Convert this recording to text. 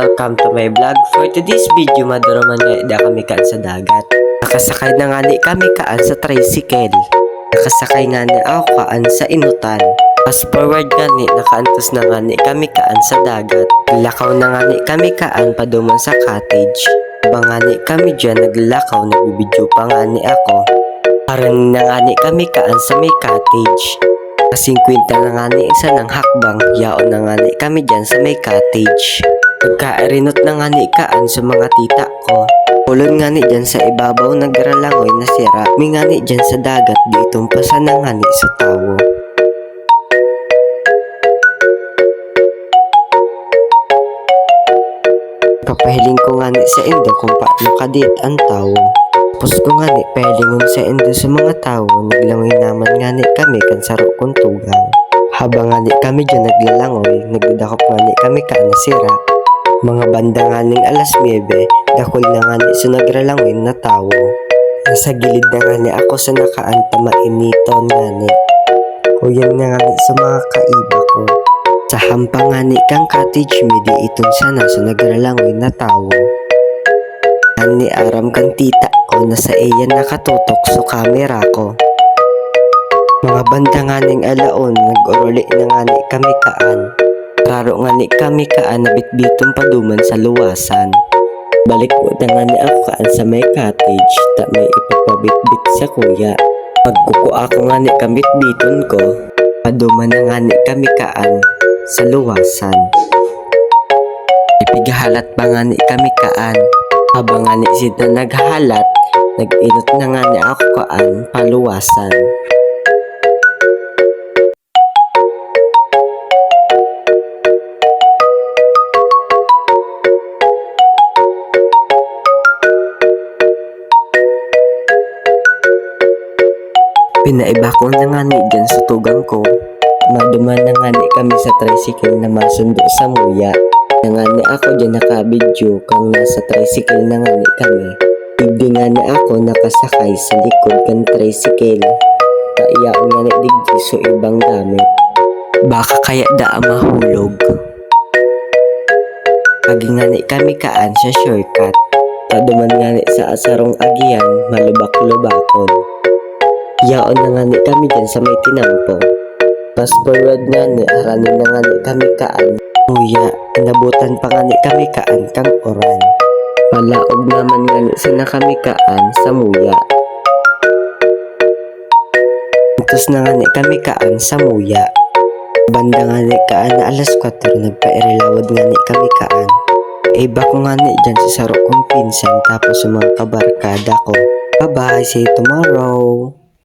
welcome to my vlog. For today's video, maduraman nga ida kami kaan sa dagat. Nakasakay na nga ni kami kaan sa tricycle. Nakasakay nga ni ako kaan sa inutan. Fast forward nga ni, nakaantos na nga ni kami kaan sa dagat. Naglakaw na nga ni kami kaan paduman sa cottage. Habang nga ni kami dyan naglakaw, nagbibidyo pa nga ni ako. Karan na nga ni kami kaan sa may cottage. Kasing kwenta na nga ni isa ng hakbang, yaon na nga ni kami dyan sa may cottage. Nagkairinot na nga ni kaan sa mga tita ko. Pulon nga ni dyan sa ibabaw, nagralangoy na sira. May nga ni dyan sa dagat, ditong pasa na nga ni sa tawo. Kapahiling ko nga ni sa indo kung paano kadit ang tawo. Tapos ko nga ni pahilingon sa indo sa mga tao, naglangoy naman nga ni kami kan saro kong tugang. Habang nga ni kami dyan naglalangoy, nagdadakop nga ni kami kaan na sira. Mga banda nga ning alas 9, dakoy na nga ni sa nagralangoy na tao. Nasa gilid na nga ni ako sa nakaanta mainiton nga ni. Kuyan nga ni sa mga kaiba ko. Sa hampa nga ni kang cottage midi itong sana sa nagralangoy na tao. Ani aram kan tita ko na sa iya nakatutok sa camera ko. Mga banda nga ning alaon, nag-uruli na nga ni kami kaan. Raro nga ni kami kaan na bitbitong paduman sa luwasan. Balik mo na nga ni ako kaan sa may cottage, ta may ipapabitbit sa kuya. Pagkuko ako nga ni kambit-biton ko, paduman na nga ni kami kaan sa luwasan. Ipigahalat pa nga ni kami kaan. Habang nga ni sida naghalat, nag-inot na nga ni ako kaan paluwasan. Pinaiba ko na nga ni dyan sa tugang ko. Maduman na nga ni kami sa tricycle na masundo sa muya. Na nga ni ako dyan nakabidyo kang nasa tricycle na nga ni kami. Digdi nga ni ako nakasakay sa likod kan tricycle. Kaiyaon nga ni digdi so ibang gamit. Baka kaya da mahulog. Agi nga ni kami kaan sa shortcut. Paduman nga ni sa asarong agian, malubak-lubakon. Yaon na nga ni kami dyan sa may tinampo. Fast forward nga ni, haranin na nga ni kami kaan. Muya, inabutan pa nga ni kami kaan kang oran. Palaog naman nga ni sana kami kaan sa muya. Tapos na nga ni kami kaan sa muya. Banda nga ni kaan na alas 4, nagpairilawad nga ni kami kaan. Iba ko nga ni dyan sa saro kong pinsan tapos sa mga kabarkada ko. Bye bye, see you tomorrow.